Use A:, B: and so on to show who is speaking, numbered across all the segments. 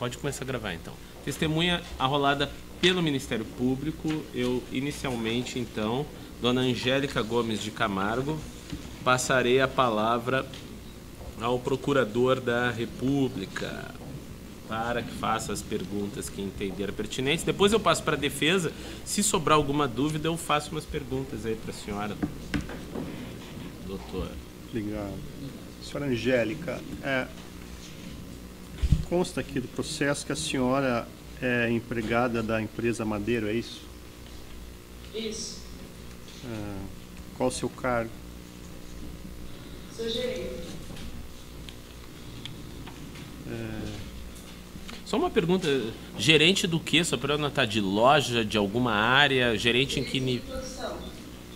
A: Pode começar a gravar, então. Testemunha arrolada pelo Ministério Público. Eu, inicialmente, então, dona Angélica Gomes de Camargo, passarei a palavra ao Procurador da República para que faça as perguntas que entender pertinentes. Depois eu passo para a defesa. Se sobrar alguma dúvida, eu faço umas perguntas aí para a senhora, doutor.
B: Obrigado. Senhora Angélica, consta aqui do processo que a senhora é empregada da empresa Madeiro, é isso?
C: Isso.
B: Qual o seu cargo?
C: Sou gerente.
A: Só uma pergunta, gerente do quê? Só para eu anotar, de loja, de alguma área, gerente em que nível?
C: Produção.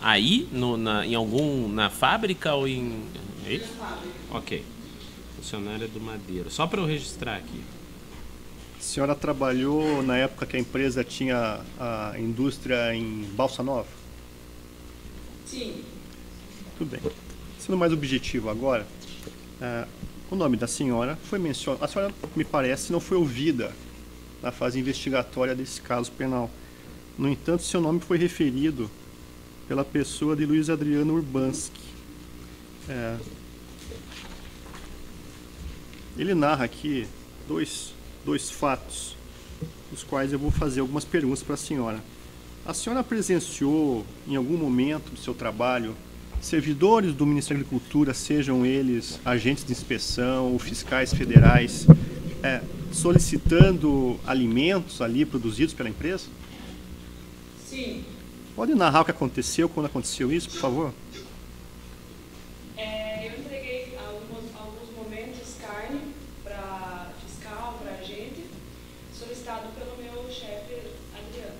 A: Aí, na fábrica ou em...
C: Na fábrica.
A: Ok. Funcionária do Madeiro. Só para eu registrar aqui.
B: A senhora trabalhou na época que a empresa tinha a indústria em Balsa Nova?
C: Sim.
B: Tudo bem. Sendo mais objetivo agora, o nome da senhora foi mencionado. A senhora, me parece, não foi ouvida na fase investigatória desse caso penal. No entanto, seu nome foi referido pela pessoa de Luiz Adriano Urbanski. Ele narra aqui dois fatos, dos quais eu vou fazer algumas perguntas para a senhora. A senhora presenciou, em algum momento do seu trabalho, servidores do Ministério da Agricultura, sejam eles agentes de inspeção ou fiscais federais, solicitando alimentos ali produzidos pela empresa?
C: Sim.
B: Pode narrar o que aconteceu, quando aconteceu isso, por favor?
C: Eu entreguei alguns momentos carne para fiscal, para agente, solicitado pelo meu chefe, Adriano.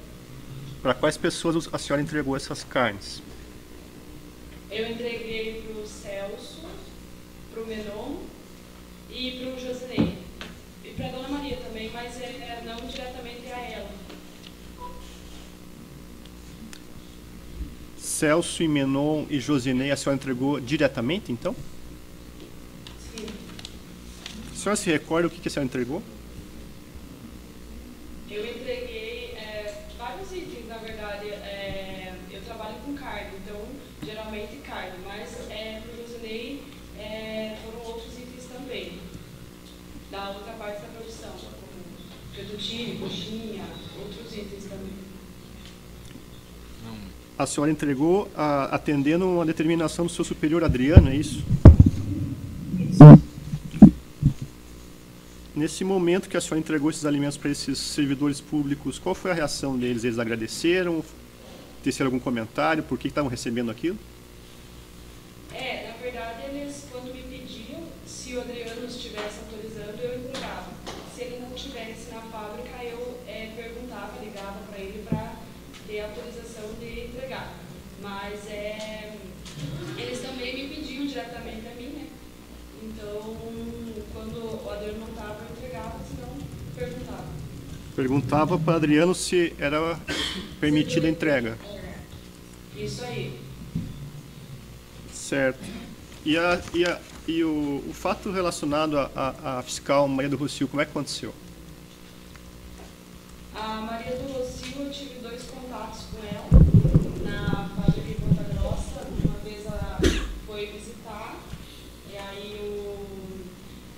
B: Para quais pessoas a senhora entregou essas carnes?
C: Eu entreguei para o Celso, para o Menon e para o Josinei. E para a Dona Maria também, mas não diretamente a ela.
B: Celso e Menon e Josinei a senhora entregou diretamente, então?
C: Sim.
B: A senhora se recorda o que a senhora entregou?
C: Eu entreguei vários itens, na verdade. Eu trabalho com carne, então geralmente carne, mas para o Josinei foram outros itens também, da outra parte da produção, como fettuccine, coxinha, outros itens também.
B: A senhora entregou atendendo uma determinação do seu superior Adriano, é isso? Nesse momento que a senhora entregou esses alimentos para esses servidores públicos, qual foi a reação deles? Eles agradeceram? Teceram algum comentário? Por que estavam recebendo aquilo?
C: Na verdade, eles, quando me pediam, se o Adriano estivesse autorizando, eu entregava. Se ele não estivesse na fábrica, eu perguntava, ligava para ele para ter autorização de entregar. Mas eles também me pediam diretamente a mim, né? Então, quando o Adriano não estava, eu entregava, senão perguntava.
B: Perguntava para Adriano se era permitida a entrega.
C: Isso aí.
B: Certo. E o fato relacionado à fiscal Maria do Rocio, como é que aconteceu?
C: A Maria do Rocio, eu tive 2 contatos com ela na fábrica em Ponta Grossa. Uma vez ela foi visitar, e aí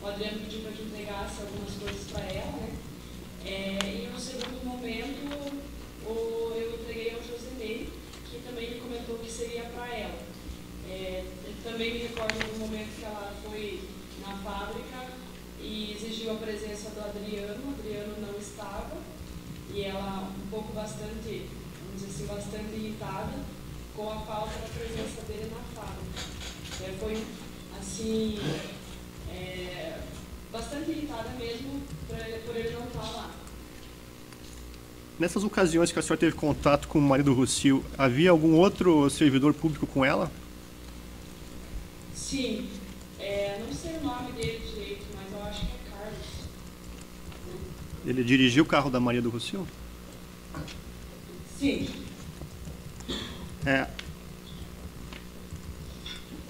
C: o Adriano pediu para que entregasse algumas coisas para ela, né? E no segundo momento, eu entreguei ao Josinei, que também me comentou que seria para ela. Também me recordo do momento que ela foi na fábrica e exigiu a presença do Adriano. O Adriano não estava. E ela bastante, vamos dizer assim, bastante irritada com a falta da presença dele na fábrica. Foi, assim, bastante irritada mesmo por ele não estar lá.
B: Nessas ocasiões que a senhora teve contato com o marido Rocio, havia algum outro servidor público com ela?
C: Sim. Não sei o nome dele direito, mas eu acho que é Carlos.
B: Ele dirigiu o carro da Maria do Rocio?
C: Sim.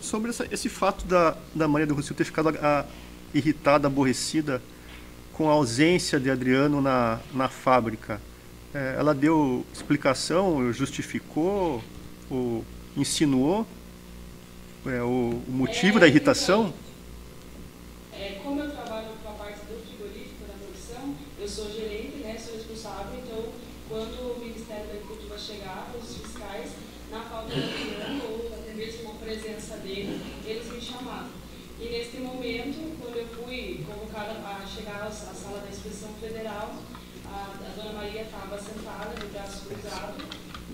B: Sobre esse fato da Maria do Rocio ter ficado irritada, aborrecida com a ausência de Adriano na fábrica, ela deu explicação, justificou, ou insinuou o motivo da irritação?
C: Como eu trabalho com a parte do frigorífico da produção, eu sou gerente, né, sou responsável, então quando o Ministério da Agricultura chegava, os fiscais, na falta de Adriano ou até mesmo a presença dele, eles me chamavam. E neste momento, quando eu fui convocada a chegar à sala da Inspeção Federal, a dona Maria estava sentada, de braço cruzado,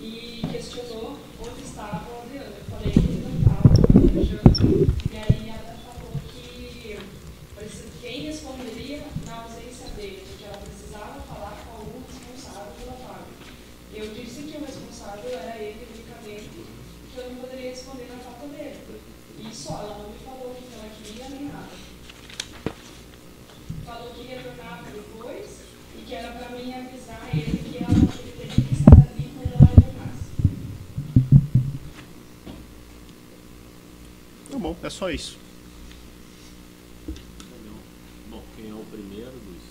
C: e questionou onde estava o Adriano. Eu falei que ele não estava viajando, e aí ela falou que quem responderia na ausência dele, porque ela precisava falar com algum responsável pela fábrica. Eu disse que o responsável era ele, unicamente, que eu não poderia responder na falta dele. E só, ela não me falou o que ela queria nem nada. Falou que ia tornar depois e que era para mim avisar ele que ele teria que estar ali quando ela retornasse.
B: Tá bom, é só isso.
A: Bom, quem é o primeiro dos...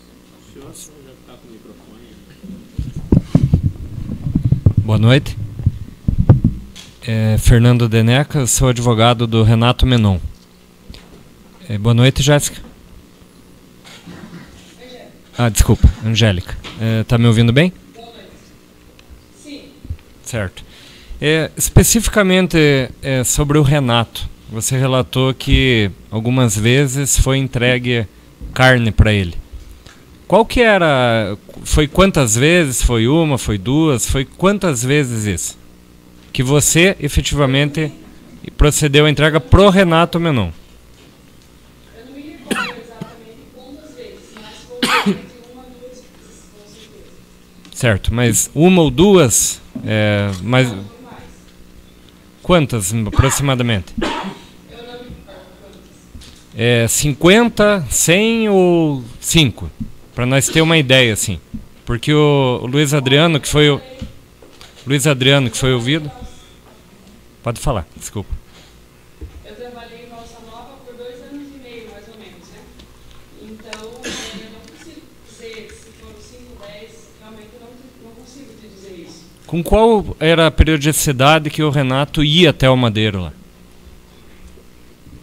A: O senhor já está com o microfone.
D: Boa noite. Fernando Deneca, sou advogado do Renato Menon. Boa noite, Jéssica. Desculpa, Angélica. Tá me ouvindo bem?
C: Boa noite. Sim.
D: Certo. Especificamente sobre o Renato, você relatou que algumas vezes foi entregue carne para ele. Qual que era... Foi quantas vezes? Foi uma? Foi duas? Foi quantas vezes isso? Que você efetivamente procedeu à entrega pro Renato Menon.
C: Eu não me recordo exatamente quantas vezes, mas foi uma, duas vezes, com certeza.
D: Certo, mas uma ou duas? Mas
C: Não, foi mais.
D: quantas aproximadamente?
C: Eu não me recordo quantas.
D: 50, 100 ou 5? Para nós ter uma ideia, assim. Porque o Luiz Adriano, que foi ouvido... Pode falar, desculpa.
C: Eu trabalhei em Valsa Nova por 2 anos e meio, mais ou menos, né? Então, eu não consigo dizer se foram 5, 10, realmente eu não consigo te dizer isso.
D: Com qual era a periodicidade que o Renato ia até o Madeiro lá?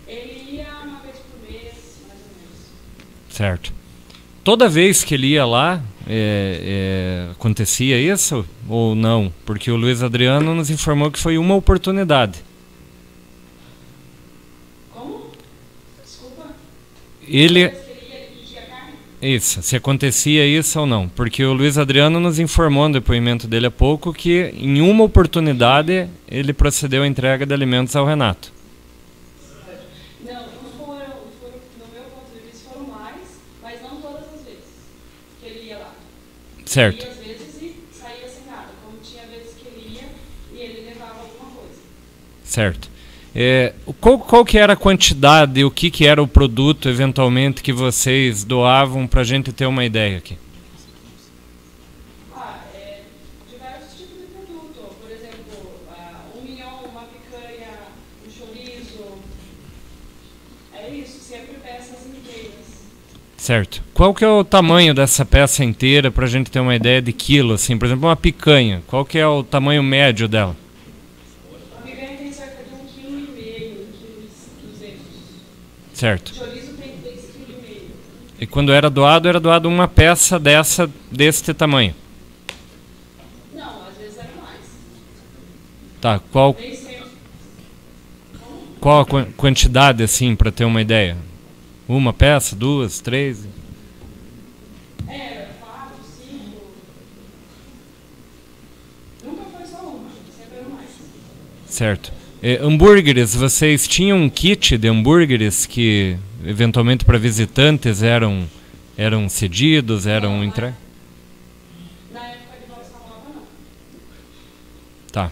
C: Ele ia uma vez por mês, mais ou menos.
D: Certo. Toda vez que ele ia lá, acontecia isso ou não? Porque o Luiz Adriano nos informou que foi uma oportunidade.
C: Como? Desculpa?
D: Ele...
C: Toda vez que ele ia, ele pedia carne?
D: Isso, se acontecia isso ou não. Porque o Luiz Adriano nos informou no depoimento dele há pouco que em uma oportunidade ele procedeu à entrega de alimentos ao Renato.
C: Não, no meu ponto de vista foram mais, mas não todas as vezes que ele ia lá.
D: Certo.
C: Ele ia às vezes e saía sem nada, como tinha vezes que ele ia e ele levava alguma coisa.
D: Certo. Qual que era a quantidade, o que era o produto, eventualmente, que vocês doavam para a gente ter uma ideia aqui?
C: Diversos tipos de produto. Por exemplo, 1 milhão, uma picanha, um chorizo. É isso, sempre peças inteiras.
D: Certo. Qual que é o tamanho dessa peça inteira para a gente ter uma ideia de quilo, assim? Por exemplo, uma picanha. Qual que é o tamanho médio dela?
C: A picanha tem cerca de 1,5 kg, 1,2 kg.
D: Certo.
C: O chorizo tem 3,5 kg.
D: E quando era doado uma peça deste tamanho.
C: Não, às vezes era mais.
D: Tá. Qual
C: Nem sempre.
D: a quantidade, assim, para ter uma ideia? Uma peça, 2, 3?
C: Era 4, 5. Nunca foi só uma, sempre era mais.
D: Certo. Hambúrgueres, vocês tinham um kit de hambúrgueres que, eventualmente, para visitantes eram cedidos, eram entregues?
C: Na época de Valsa Nova, não.
D: Tá.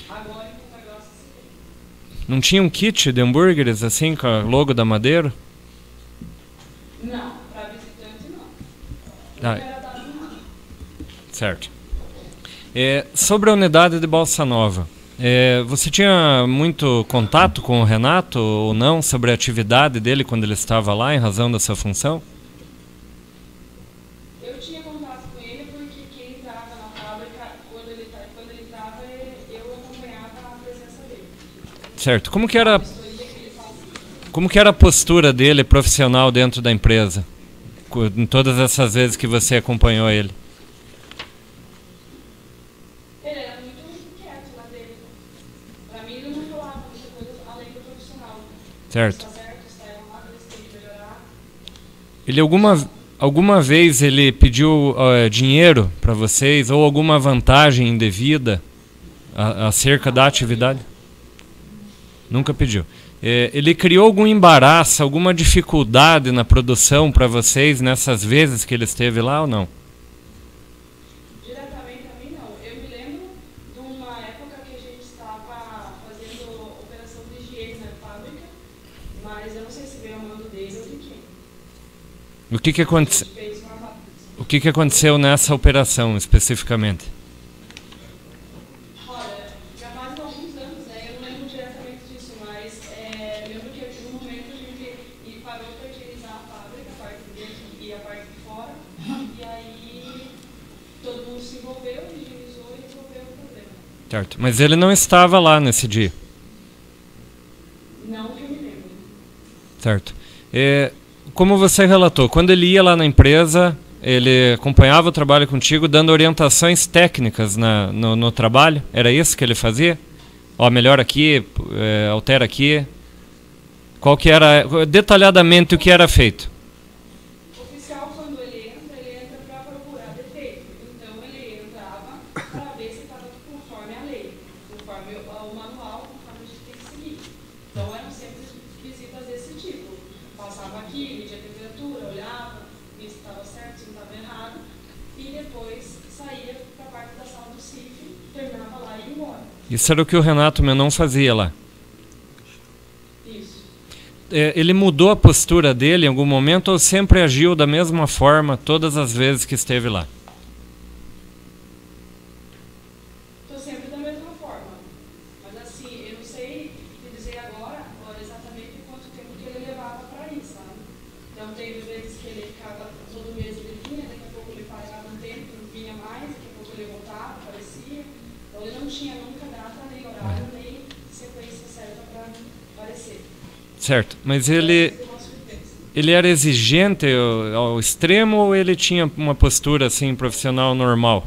C: Agora em Ponta Grossa, sim.
D: Não tinha um kit de hambúrgueres, assim, com a logo da Madeiro?
C: Não, para visitante não.
D: Ah,
C: Não era dado nada.
D: certo. Sobre a unidade de Balsa Nova, você tinha muito contato com o Renato ou não sobre a atividade dele quando ele estava lá, em razão da sua função?
C: eu tinha contato com ele porque quem estava na fábrica, quando ele estava, eu acompanhava a presença dele.
D: Certo. Como que era a postura dele profissional dentro da empresa? Em todas essas vezes que você acompanhou ele?
C: Ele era muito quieto lá dele. Pra mim, ele não falava muita coisa além do profissional.
D: Certo.
C: Está certo, está errado, eles têm que melhorar.
D: Ele alguma vez ele pediu dinheiro para vocês ou alguma vantagem indevida acerca da atividade? Nunca pediu. Ele criou algum embaraço, alguma dificuldade na produção para vocês nessas vezes que ele esteve lá ou não?
C: Diretamente a mim, não. Eu me lembro de uma época que a gente estava fazendo operação de higiene na fábrica, mas eu não sei se veio a mando dele ou de quem.
D: O que
C: A gente fez uma...
D: O que aconteceu nessa operação especificamente?
C: Olha, já faz alguns anos, né? Eu não lembro diretamente disso, mas lembro que no momento a gente parou para higienizar a fábrica, a parte de dentro e a parte de fora, e aí todo mundo se envolveu, higienizou e resolveu o problema.
D: Certo. Mas ele não estava lá nesse dia.
C: Não que eu me lembro.
D: Certo. Como você relatou, quando ele ia lá na empresa, ele acompanhava o trabalho contigo, dando orientações técnicas no trabalho? Era isso que ele fazia? Ó, melhora aqui, altera aqui. Qual que era, detalhadamente, o que era feito?
C: O oficial, quando ele entra para procurar defeito. Então, ele entrava para ver se estava conforme a lei, conforme o manual, conforme a gente tem que seguir. Então, eram sempre visitas desse tipo. Passava aqui, media a temperatura, olhava, via se estava certo, se não estava errado, e depois saía para a parte da sala do CIF, terminava lá e ia embora.
D: Isso era o que o Renato Menon fazia lá.
C: Isso.
D: Ele mudou a postura dele em algum momento ou sempre agiu da mesma forma todas as vezes que esteve lá?
C: Estou sempre da mesma forma. Mas assim, eu não sei te dizer agora exatamente quanto tempo que ele levava para isso, sabe? Então teve vezes que ele ficava, todo mês ele vinha, daqui a pouco ele parava um tempo, não vinha mais, daqui a pouco ele voltava, aparecia. Então ele não tinha nunca data, nem horário, nem sequência certa para aparecer.
D: Certo, mas ele era exigente ao extremo ou ele tinha uma postura assim profissional normal?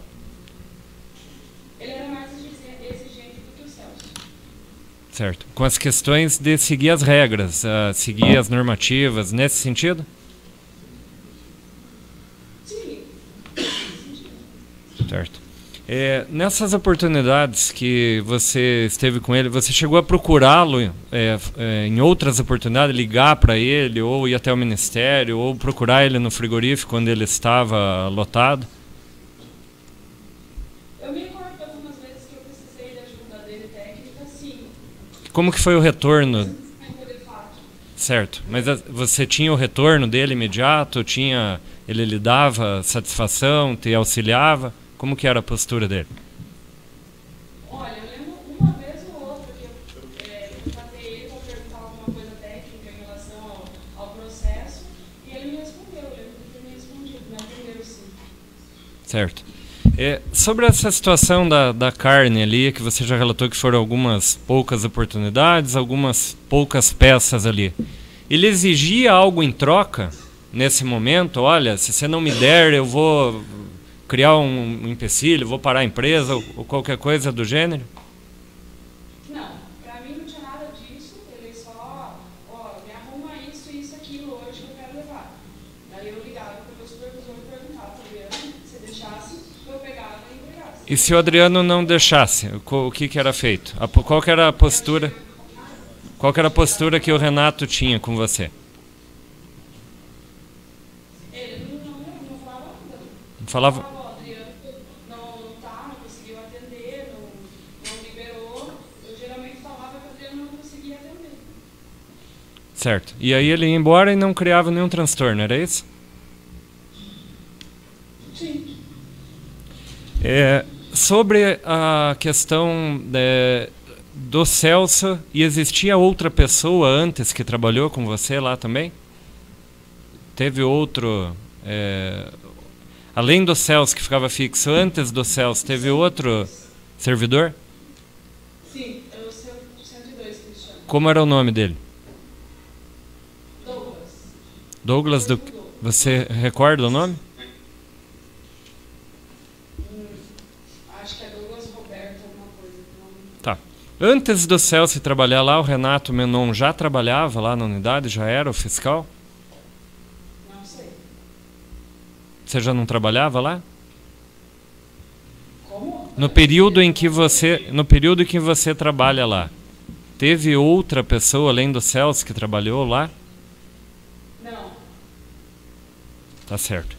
C: Ele era mais exigente do que o Celso.
D: Certo. Com as questões de seguir as regras, seguir as normativas, nesse sentido?
C: Sim.
D: Certo. Nessas oportunidades que você esteve com ele, você chegou a procurá-lo em outras oportunidades, ligar para ele, ou ir até o ministério, ou procurar ele no frigorífico quando ele estava lotado?
C: Eu me recordo de algumas vezes que eu precisei da ajuda dele técnica, sim.
D: Como que foi o retorno?
C: Ainda de fato.
D: Certo, mas você tinha o retorno dele imediato? Ele lhe dava satisfação, te auxiliava? Como que era a postura dele?
C: Olha, eu lembro uma vez ou outra que eu fatei ele para perguntar alguma coisa técnica em relação ao processo e ele me respondeu. Eu lembro que ele me respondido, me atendeu sim.
D: Certo. Sobre essa situação da carne ali, que você já relatou que foram algumas poucas oportunidades, algumas poucas peças ali. Ele exigia algo em troca nesse momento? Olha, se você não me der, eu vou criar um empecilho, vou parar a empresa ou qualquer coisa do gênero?
C: Não, pra mim não tinha nada disso, ele só, me arruma isso e isso, aquilo hoje que eu quero levar. Daí eu ligava pro meu supervisor e perguntava, Adriano, se deixasse, eu pegava e entregasse.
D: E se o Adriano não deixasse, o que era feito? Qual que era a postura? Qual que era a postura que o Renato tinha com você?
C: Ele não falava nada.
D: Não falava? Certo. E aí ele ia embora e não criava nenhum transtorno, era isso?
C: Sim.
D: Sobre a questão do Celso, e existia outra pessoa antes que trabalhou com você lá também? Teve outro... Além do Celso, que ficava fixo, antes do Celso, teve outro servidor?
C: Sim, é o 102 que eles chamam.
D: Como era o nome dele?
C: Douglas.
D: Douglas do... Você recorda o nome?
C: Acho que é Douglas Roberto, alguma coisa. Não...
D: Tá. Antes do Celso trabalhar lá, o Renato Menon já trabalhava lá na unidade? Já era o fiscal?
C: Não sei.
D: Você já não trabalhava lá?
C: Como?
D: No período em que você trabalha lá, teve outra pessoa além do Celso que trabalhou lá?
C: Não.
D: Tá certo.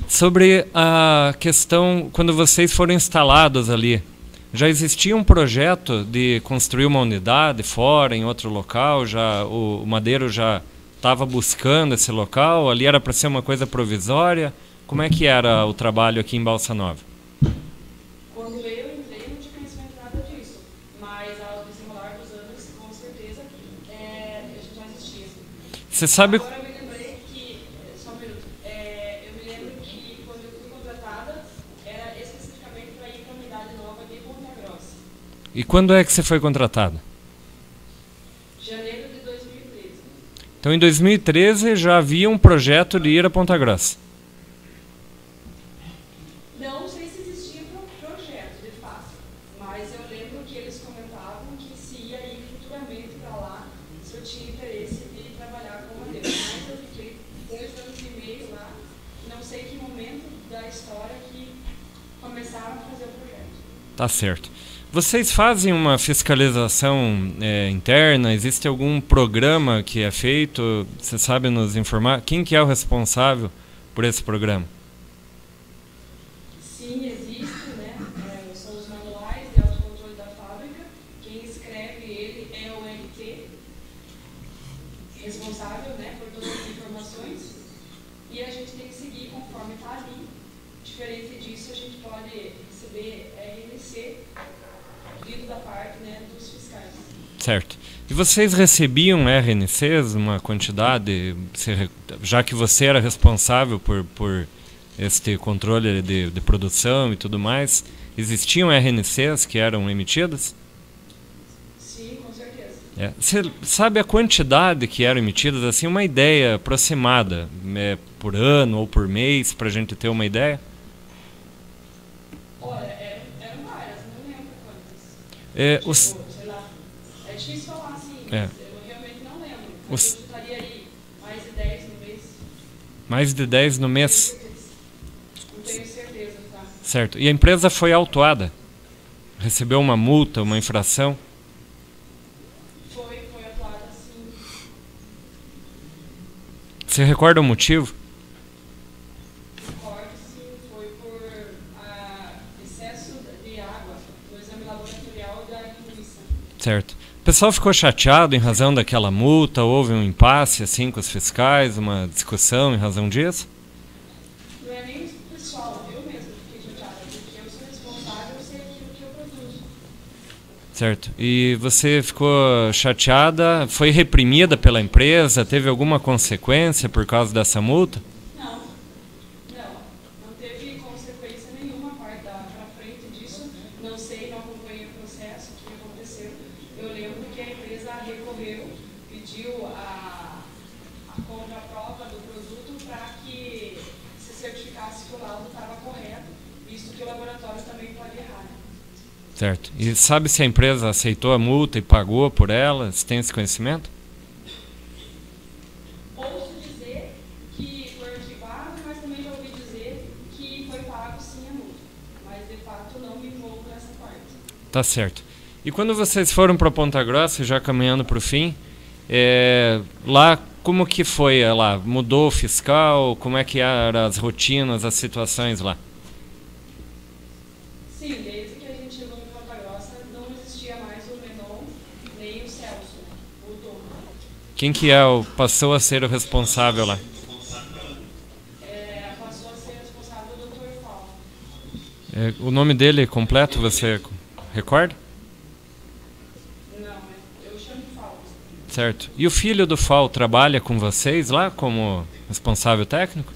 D: Sobre a questão, quando vocês foram instalados ali, já existia um projeto de construir uma unidade fora, em outro local? Já o Madeiro já estava buscando esse local? Ali era para ser uma coisa provisória? Como é que era o trabalho aqui em Balsa Nova?
C: Quando eu entrei, não tinha conhecimento nada disso. Mas ao desenrolar dos anos, com certeza, isso já existia.
D: Você sabe...
C: Agora eu me lembrei que, só um minuto, eu me lembro que quando eu fui contratada, era especificamente para ir para a unidade nova de Ponta Grossa.
D: E quando é que você foi contratado?
C: Janeiro de 2013.
D: Então, em 2013 já havia um projeto de ir a Ponta Grossa.
C: Não sei se existia projeto, de fato, mas eu lembro que eles comentavam que se ia ir futuramente para lá, se eu tinha interesse de trabalhar com Madeira. Mas eu fiquei 2 anos e meio lá, não sei que momento da história que começaram a fazer o projeto.
D: Tá certo. Vocês fazem uma fiscalização interna? Existe algum programa que é feito? Você sabe nos informar? Quem que é o responsável por esse programa?
C: Sim, existe, né? São os manuais de autocontrole da fábrica. Quem escreve ele é o MT, responsável, né, por todas as informações. E a gente tem que seguir conforme está ali. Diferente disso, a gente pode receber RNC vindo da parte, né, dos fiscais.
D: Certo. E vocês recebiam RNCs, uma quantidade, já que você era responsável por este controle de produção e tudo mais, existiam RNCs que eram emitidas?
C: Sim, com certeza.
D: Você sabe a quantidade que eram emitidas, assim, uma ideia aproximada, por ano ou por mês, para a gente ter uma ideia?
C: Olha, eram várias, não lembro quantas. Sei lá, é difícil falar assim, mas eu realmente não lembro. Mas eu chutaria aí mais de 10 no mês.
D: Mais de 10 no mês?
C: Não tenho certeza, tá?
D: Certo. E a empresa foi autuada? Recebeu uma multa, uma infração?
C: Foi atuada sim.
D: Você recorda o motivo?
C: Recordo sim, foi por excesso de água no exame laboratorial da linguiça.
D: Certo. O pessoal ficou chateado em razão daquela multa? Houve um impasse assim com os fiscais, uma discussão em razão disso?
C: Não é nem o pessoal, eu mesmo fiquei chateada, porque eu sou responsável, eu sei aquilo que eu produzo.
D: Certo. E você ficou chateada? Foi reprimida pela empresa? Teve alguma consequência por causa dessa multa?
C: Não teve consequência nenhuma para frente disso. Não sei, não acompanhei o processo, o que aconteceu. Eu lembro que a empresa recorreu, pediu a contraprova do produto para que se certificasse que o laudo estava correto, visto que o laboratório também pode errar.
D: Certo. E sabe se a empresa aceitou a multa e pagou por ela? Você tem esse conhecimento?
C: Ouço dizer que foi arquivado, mas também já ouvi dizer que foi pago sim a multa. Mas de fato não me envolvo nessa parte.
D: Tá certo. E quando vocês foram para Ponta Grossa, já caminhando para o fim, lá como que foi lá? Mudou o fiscal? Como é que eram as rotinas, as situações lá?
C: Sim, desde que a gente chegou em Ponta Grossa, não existia mais o Menon nem o Celso, né? Mudou.
D: Quem que passou a ser o responsável lá?
C: Passou a ser responsável o Dr. Fal.
D: O nome dele completo, você recorda?
C: Não, eu chamo de Fal.
D: Certo. E o filho do Fal trabalha com vocês lá como responsável técnico?